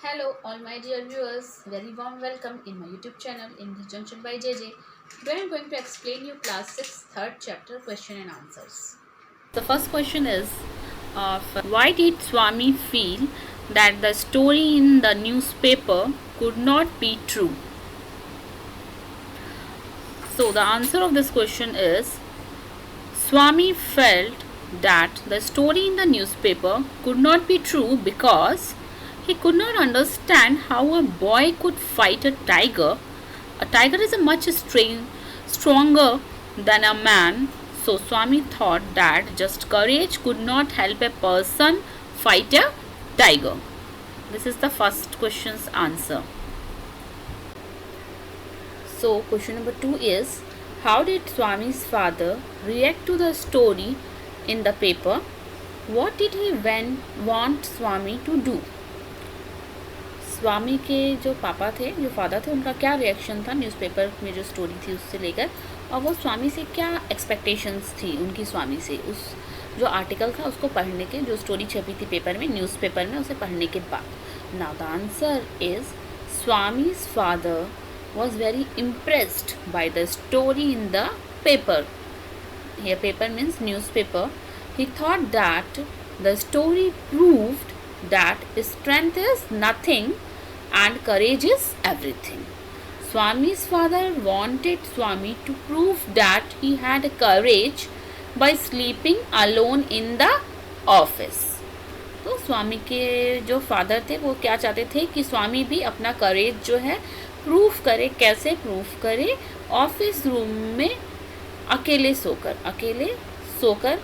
Hello, all my dear viewers. Very warm welcome in my YouTube channel in the Junction by JJ. Today I am going to explain you class 6 third chapter question and answers. The first question is why did Swami feel that the story in the newspaper could not be true? So the answer of this question is Swami felt that the story in the newspaper could not be true because he could not understand how a boy could fight a tiger. A tiger is a much stronger than a man, so Swami thought that just courage could not help a person fight a tiger. This is the first question's answer. So question number 2 is, how did Swami's father react to the story in the paper? What did he want Swami to do? स्वामी के जो पापा थे, जो father थे, उनका क्या reaction था newspaper में जो स्टोरी थी उससे लेकर, और वो स्वामी से क्या एक्सपेक्टेशंस थी उनकी स्वामी से, उस जो आर्टिकल था उसको पढ़ने के, जो स्टोरी छपी थी पेपर में, न्यूज़पेपर में, उसे पढ़ने के बाद. Now the answer is Swami's father was very impressed by the story in the paper. Here paper means newspaper. He thought that the story proved that strength is nothing and courage is everything. Swami's father wanted Swami to prove that he had courage by sleeping alone in the office. तो स्वामी के जो father थे वो क्या चाहते थे कि स्वामी भी अपना करेज जो है प्रूफ करे. कैसे प्रूफ करे? ऑफिस रूम में अकेले सोकर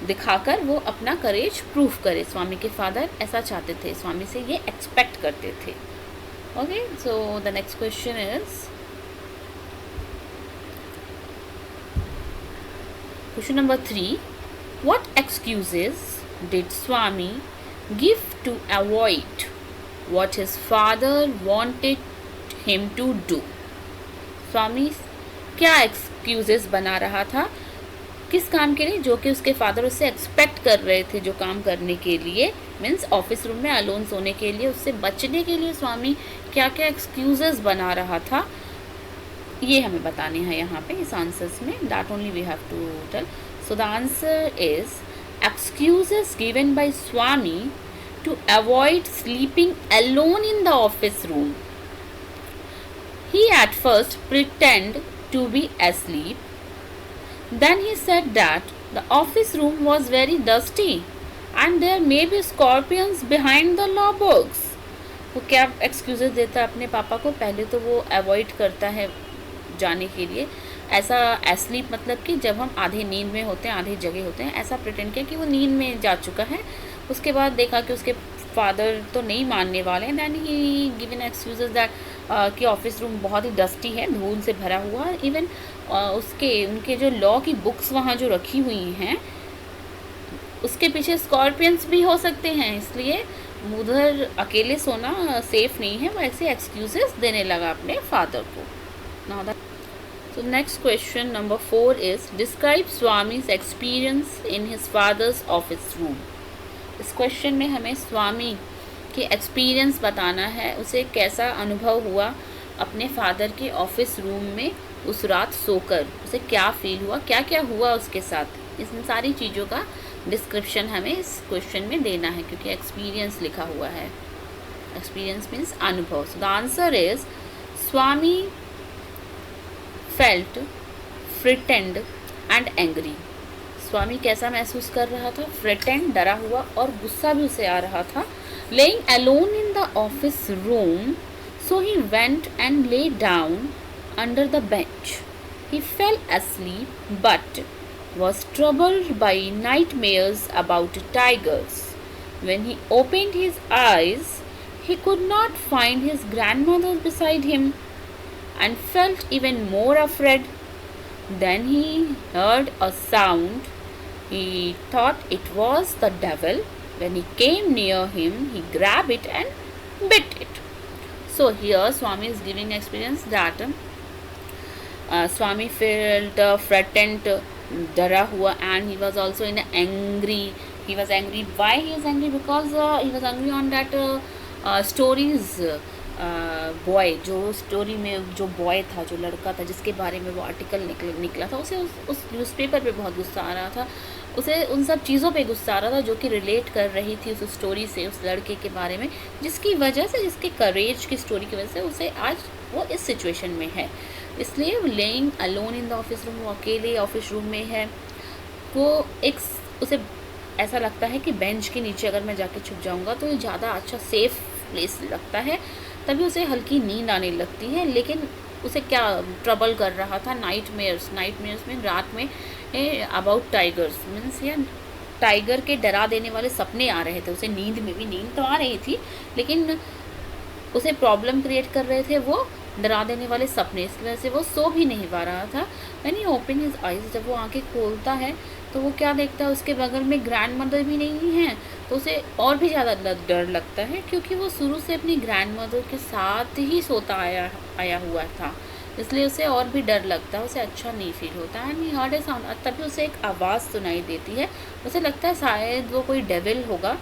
दिखाकर वो अपना करेज प्रूफ करे. स्वामी के फादर ऐसा चाहते थे, स्वामी से ये एक्सपेक्ट करते थे. Okay, so the next question is question number 3. What excuses did Swami give to avoid what his father wanted him to do? स्वामी क्या एक्सक्यूजेस बना रहा था किस काम के लिए, जो कि उसके फादर उससे एक्सपेक्ट कर रहे थे जो काम करने के लिए, मीन्स ऑफिस रूम में अलोन सोने के लिए, उससे बचने के लिए स्वामी क्या क्या एक्सक्यूजेस बना रहा था, ये हमें बताने हैं यहाँ पे इस आंसर्स में. That only we have to tell. So the answer is excuses given by Swami to avoid sleeping alone in the office room. He at first pretended to be asleep. Then he said that the office room was very dusty and there may be scorpions behind the law books. वो क्या excuses देता है अपने पापा को? पहले तो वो avoid करता है जाने के लिए. ऐसा एस्लीप मतलब कि जब हम आधे नींद में होते हैं, आधे जगह होते हैं, ऐसा प्रिटेंड किया कि वो नींद में जा चुका है. उसके बाद देखा कि उसके फादर तो नहीं मानने वाले हैं. दैन ही गिवन एक्सक्यूजेस दैट कि ऑफिस रूम बहुत ही डस्टी है, धूल से भरा हुआ. इवन उनके जो लॉ की बुक्स वहाँ जो रखी हुई हैं उसके पीछे स्कॉर्पियंस भी हो सकते हैं, इसलिए उधर अकेले सोना सेफ नहीं है. वो ऐसे एक्सक्यूजेस देने लगा अपने फादर को. Now So next question number 4 is, describe Swami's experience in his father's office room. इस क्वेश्चन में हमें स्वामी के एक्सपीरियंस बताना है, उसे कैसा अनुभव हुआ अपने फादर के ऑफिस रूम में उस रात सोकर, उसे क्या फील हुआ, क्या क्या हुआ उसके साथ. इन सारी चीज़ों का डिस्क्रिप्शन हमें इस क्वेश्चन में देना है क्योंकि एक्सपीरियंस लिखा हुआ है. एक्सपीरियंस मीन्स अनुभव. So the answer is Swami felt frightened and angry. Swami कैसा महसूस कर रहा था? फ्रिटेंड, डरा हुआ, और गुस्सा भी उसे आ रहा था. Laying alone in the office room, so he went and lay down under the bench. He fail asleep but was troubled by nightmares about tigers. When he opened his eyes, he could not find his grandmother beside him and felt even more afraid. Then he heard a sound. He thought it was the devil. When he came near him, he grabbed it and bit it. So here Swami is giving experience that Swami felt frightened, डरा हुआ, and he was also in angry. He was angry. Why he is angry? Because he was angry on that stories boy, जो story में जो boy था, जो लड़का था जिसके बारे में वो आर्टिकल निकला था, उसे उस न्यूज़पेपर पे बहुत गुस्सा आ रहा था, उसे उन सब चीज़ों पे गुस्सा आ रहा था जो कि रिलेट कर रही थी उस स्टोरी से, उस लड़के के बारे में, जिसकी वजह से, जिसके करेज की स्टोरी की वजह से उसे आज वो इस सिचुएशन में है। इसलिए laying alone in the office room, वो अकेले ऑफिस रूम में है, वो एक उसे ऐसा लगता है कि बेंच के नीचे अगर मैं जाके छुप जाऊंगा तो ये ज़्यादा अच्छा सेफ प्लेस लगता है। तभी उसे हल्की नींद आने लगती है, लेकिन उसे क्या ट्रबल कर रहा था, नाइटमेयर्स में रात में अबाउट टाइगर्स, मीन्स या टाइगर के डरा देने वाले सपने आ रहे थे उसे। नींद में भी, नींद तो आ रही थी लेकिन उसे प्रॉब्लम क्रिएट कर रहे थे वो डरा देने वाले सपने, इस वजह से वो सो भी नहीं पा रहा था। When he open his eyes, जब वो आंखें खोलता है तो वो क्या देखता है, उसके बगल में ग्रैंड मदर भी नहीं है, तो उसे और भी ज़्यादा डर लगता है, क्योंकि वो शुरू से अपनी ग्रैंड मदर के साथ ही सोता आया हुआ था, इसलिए उसे और भी डर लगता है, उसे अच्छा नहीं फील होता है। एंड हर्ड ए साउंड, तभी उसे एक आवाज़ सुनाई देती है, उसे लगता है शायद वो कोई डेविल होगा,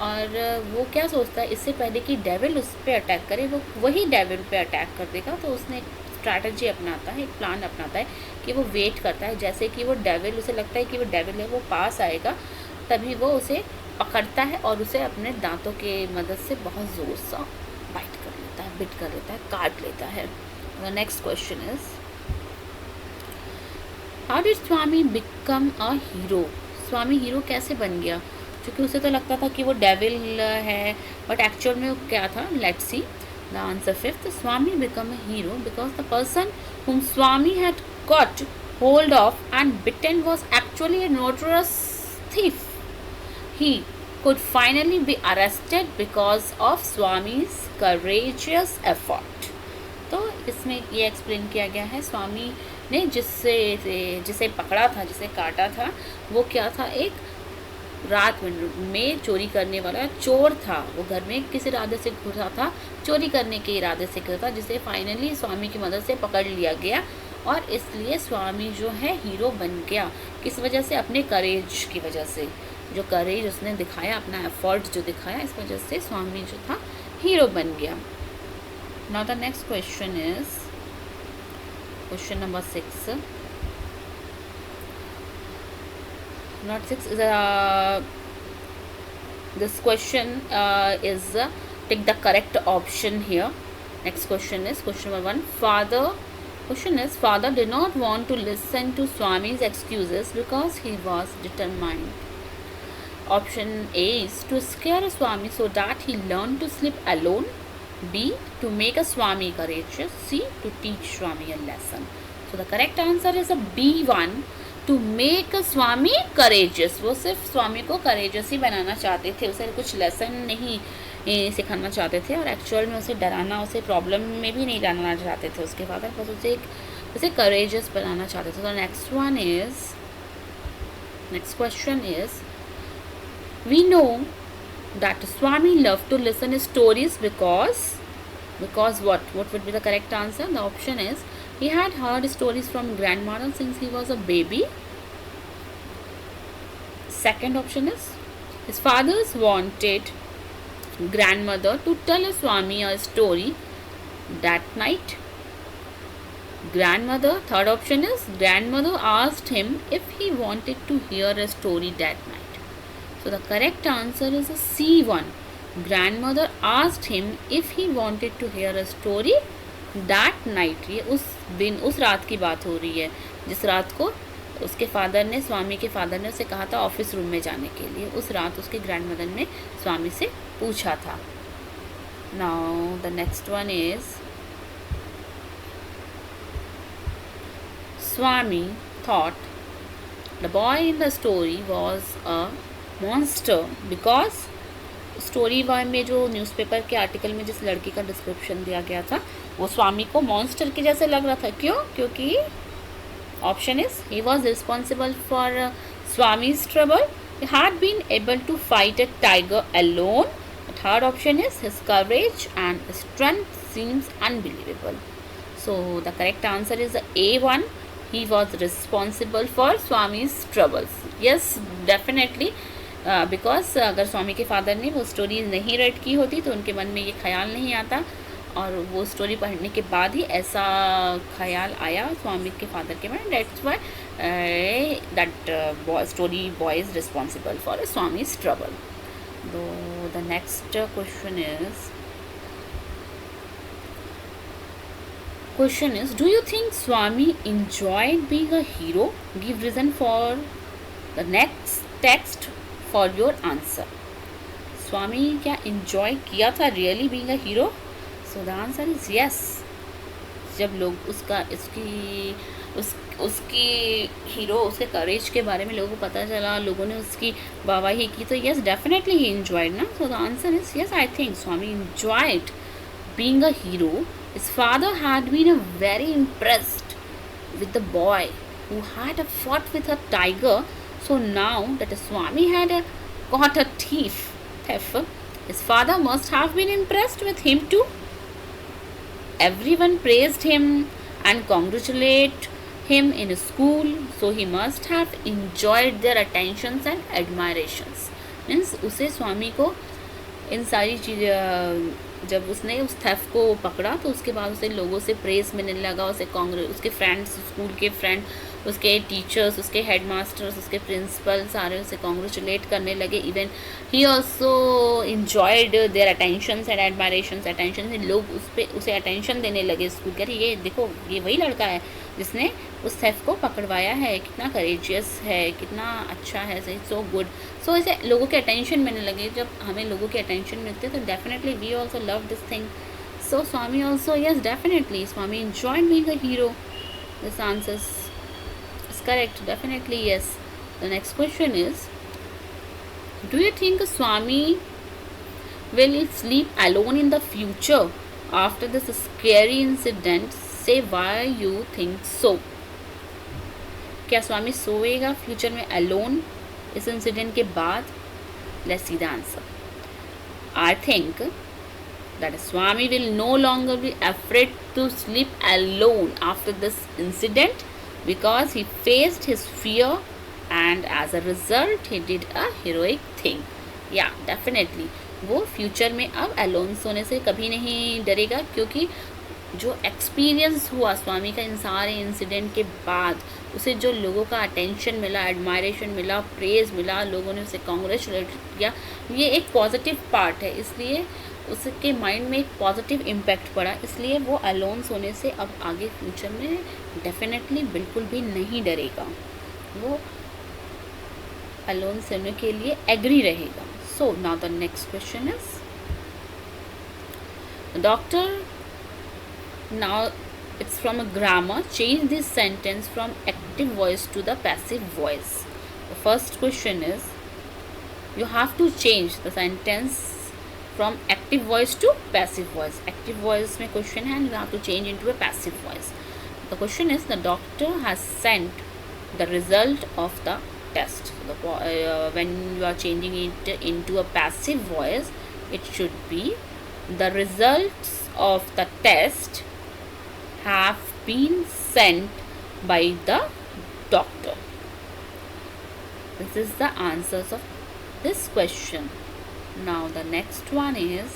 और वो क्या सोचता है, इससे पहले कि डेविल उस पर अटैक करे वो वही डेविल पे अटैक कर देगा, तो उसने एक स्ट्रैटेजी अपनाता है, एक प्लान अपनाता है कि वो वेट करता है, जैसे कि वो डेविल, उसे लगता है कि वो डेविल है, वो पास आएगा, तभी वो उसे पकड़ता है और उसे अपने दांतों के मदद से बहुत ज़ोर सा बाइट कर लेता है, बिट कर लेता है, काट लेता है। The next question is, how did Swami become a hero? Swami hero कैसे बन गया? क्योंकि उसे तो लगता था कि वो डेविल है, बट एक्चुअल में वो क्या था? Let's see the answer fifth, Swami become a hero because the person whom Swami had caught hold of and bitten was actually a notorious thief. He could finally be arrested because of Swami's courageous effort. तो इसमें ये explain किया गया है, स्वामी ने जिसे पकड़ा था, जिसे काटा था, वो क्या था? एक रात में चोरी करने वाला चोर था, वो घर में किस इरादे से घुसा था? चोरी करने के इरादे से घुसा था, जिसे फाइनली स्वामी की मदद से पकड़ लिया गया, और इसलिए स्वामी जो है हीरो बन गया। किस वजह से? अपने करेज की वजह से, जो करेज उसने दिखाया, अपना एफर्ट जो दिखाया, इस वजह से स्वामी जो था हीरो बन गया। Now the next question is question number 6. Not 6 is this question is take the correct option here. Next question is question number 1. Father did not want to listen to Swami's excuses because he was determined. Option A is to scare Swami so that he learned to sleep alone. B, to make a Swami courageous. C, to teach Swami a lesson. So the correct answer is a B1, to make Swami courageous. वो सिर्फ स्वामी को courageous ही बनाना चाहते थे, उसे कुछ lesson नहीं सिखाना चाहते थे, और एक्चुअल में उसे डराना, उसे प्रॉब्लम में भी नहीं डालना चाहते थे उसके फादर, बस उसे करेजियस बनाना चाहते थे। तो next question is we know that Swami love to listen stories because what would be the correct answer? The option is he had heard stories from grandmother since he was a baby. Second option is his fathers wanted grandmother to tell Swami a story that night. Third option is grandmother asked him if he wanted to hear a story that night. So the correct answer is a C1. Grandmother asked him if he wanted to hear a story that night. ये उस दिन, उस रात की बात हो रही है, जिस रात को उसके फादर ने, स्वामी के फादर ने उसे कहा था ऑफिस रूम में जाने के लिए, उस रात उसके ग्रैंडमदर ने स्वामी से पूछा था। Now the next one is Swami thought the boy in the story was a monster because story में जो न्यूज़पेपर के आर्टिकल में जिस लड़की का डिस्क्रिप्शन दिया गया था वो स्वामी को मॉन्स्टर के जैसे लग रहा था। क्यों? क्योंकि option is he was responsible for Swami's trouble, he had been able to fight a tiger alone. Third option is his courage and strength seems unbelievable. So the correct answer is A1, he was responsible for Swami's troubles. Yes, definitely because अगर स्वामी के father ने वो story नहीं red की होती तो उनके मन में ये ख्याल नहीं आता, और वो स्टोरी पढ़ने के बाद ही ऐसा ख्याल आया स्वामी के फादर के मन. That's why that story boy is responsible for Swami's trouble. The next question is, do you think Swami enjoyed being a hero? Give reason for the next text for your answer. स्वामी क्या enjoy किया था really being a hero? So the answer is yes. जब लोग उसकी hero, उसके करेज के बारे में लोगों को पता चला, लोगों ने उसकी वाहवाही की, तो yes, definitely he enjoyed ना. So the answer is yes, I think Swami enjoyed being a hero. His father had been very impressed with the boy who had fought with a tiger. So now that Swami had caught a thief, his father must have been impressed with him too. Everyone praised him and congratulated him in school, so he must have enjoyed their attentions and admirations. Means उसे स्वामी को इन सारी चीज़ें, जब उसने उस theft को पकड़ा तो उसके बाद उसे लोगों से प्रेस मिलने लगा, उसके फ्रेंड्स, स्कूल के फ्रेंड, उसके टीचर्स, उसके हेडमास्टर्स, उसके प्रिंसिपल सारे उसे कॉन्ग्रेचुलेट करने लगे. Even he also enjoyed their attentions and admirations. Attention से लोग उसे अटेंशन देने लगे स्कूल के. ये देखो, ये वही लड़का है जिसने उस थेफ को पकड़वाया है, कितना करेजियस है, कितना अच्छा है, सो गुड. सो ऐसे लोगों के अटेंशन मिलने लगे. जब हमें लोगों के अटेंशन मिलते तो definitely we also love this thing. So Swami also, yes, definitely Swami enjoyed being a hero. This answer is correct, definitely yes. The next question is, do you think Swami will sleep alone in the future after this scary incident? Say why you think so. क्या स्वामी सोएगा future में alone इस incident के बाद? Let's see the answer. I think that Swami will no longer be afraid to sleep alone after this incident, because he faced his fear and as a result he did a heroic thing. Yeah, definitely वो future में अब alone सोने से कभी नहीं डरेगा, क्योंकि जो experience हुआ स्वामी का इन सारे इंसिडेंट के बाद, उसे जो लोगों का अटेंशन मिला, एडमायरेशन मिला, प्रेज मिला, लोगों ने उसे कॉन्ग्रेचुलेट किया, ये एक पॉजिटिव पार्ट है. इसलिए उसके माइंड में एक पॉजिटिव इम्पैक्ट पड़ा, इसलिए वो अलोन सोने से अब आगे फ्यूचर में डेफिनेटली बिल्कुल भी नहीं डरेगा. वो अलोन सोने के लिए एग्री रहेगा. So now the next question is, doctor, now it's from a grammar, change this sentence from active voice to the passive voice. The first question is, you have to change the sentence from active voice to passive voice. Active voice में question है and you have to change into a passive voice. The question is, the doctor has sent the result of the test. When you are changing it into a passive voice, it should be, the results of the test have been sent by the doctor. This is the answers of this question. Now the next one is,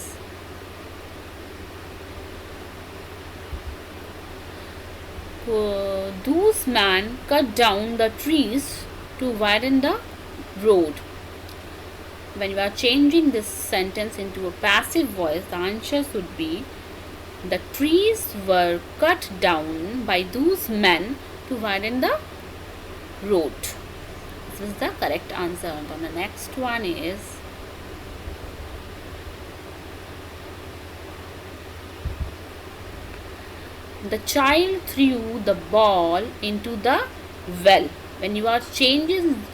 those men cut down the trees to widen the road. When you are changing this sentence into a passive voice, the answer should be, the trees were cut down by those men to widen the road. This is the correct answer. And the next one is, the child threw the ball into the well. When you are changing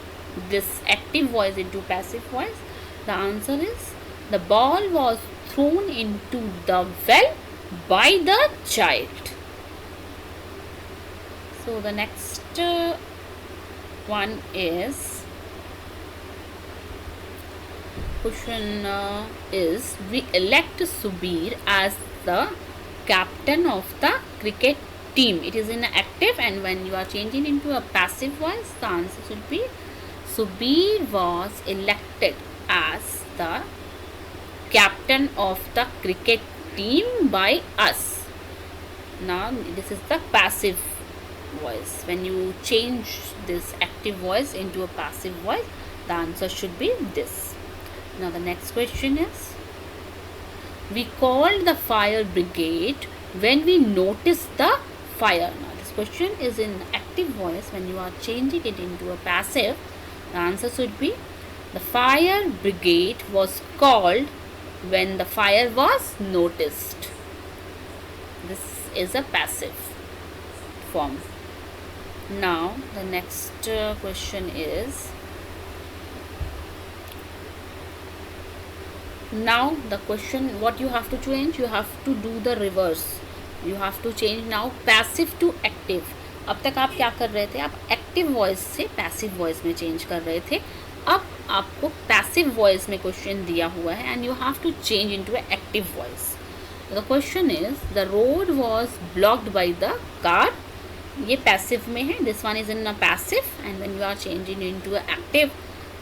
this active voice into passive voice, the answer is, the ball was thrown into the well by the child. So the next one is, question is, we elect Subir as the captain of the cricket team. It is in active, and when you are changing into a passive voice, the answer should be, Subir was elected as the captain of the cricket team by us. Now this is the passive voice. When you change this active voice into a passive voice, the answer should be this. Now the next question is, we called the fire brigade when we noticed the fire. Now this question is in active voice. When you are changing it into a passive, the answer should be, the fire brigade was called when the fire was noticed. This is a passive form. Now the next question is, now the question what you have to change, you have to do the reverse. You have to change now passive to active. अब तक आप क्या कर रहे थे, आप active voice से passive voice में चेंज कर रहे थे. अब आपको पैसिव वॉइस में क्वेश्चन दिया हुआ है and you have to change into a active voice. The question is, the road was blocked by the car. ये पैसिव में है, this one is in a passive and when you are changing into a active,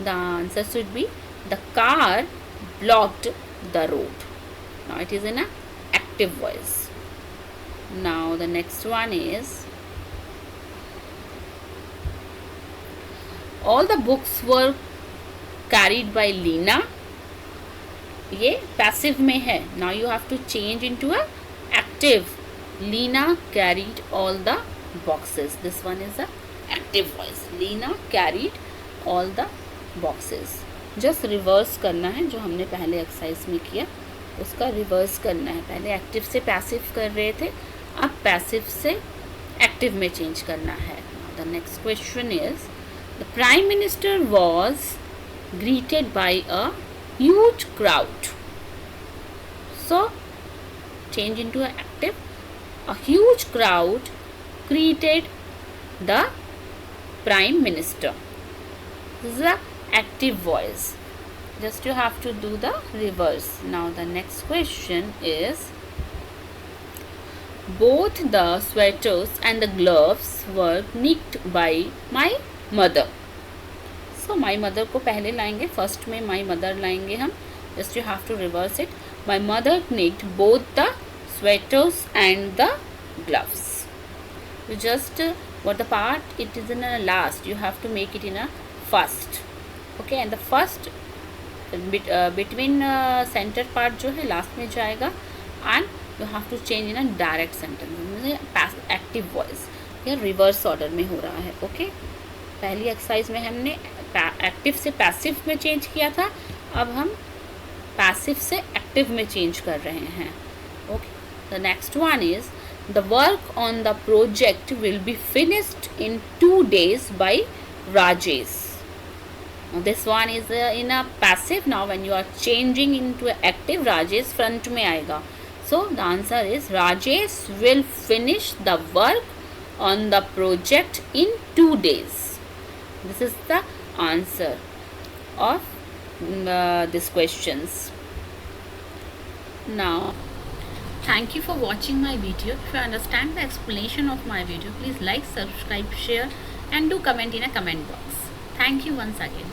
the answer should be, the car blocked the road. Now it is in a active voice. Now the next one is, all the books were carried by Lena. ये passive में है. Now you have to change into a active. Lena carried all the boxes. This one is a active voice. Lena carried all the boxes. Just reverse करना है जो हमने पहले exercise में किया, उसका रिवर्स करना है. पहले एक्टिव से पैसिव कर रहे थे, अब पैसिव से एक्टिव में चेंज करना है. The next question is, the prime minister was greeted by a huge crowd. So change into a active. A huge crowd greeted the prime minister. This is a active voice. Just you have to do the reverse. Now the next question is, both the sweaters and the gloves were knit by my mother. So my mother को पहले लाएंगे, first में my mother लाएंगे हम. Just you have to reverse it. My mother knit both the sweaters and the gloves. You just what the part it is in a last, you have to make it in a first. Okay, and the first between center part जो है last में जाएगा, and you have to change in a direct sentence. Active voice या reverse order में हो रहा है. Okay, पहली एक्सरसाइज में हमने एक्टिव से पैसिव में चेंज किया था, अब हम पैसिव से एक्टिव में चेंज कर रहे हैं. Okay, the next one is, the work on the project will be finished in 2 days by Rajesh. This one is in a passive. Now when you are changing into active, Rajesh front में आएगा. So the answer is, Rajesh will finish the work on the project in 2 days. This is the answer of these questions. Now thank you for watching my video. If you understand the explanation of my video, please like, subscribe, share and do comment in a comment box. Thank you once again.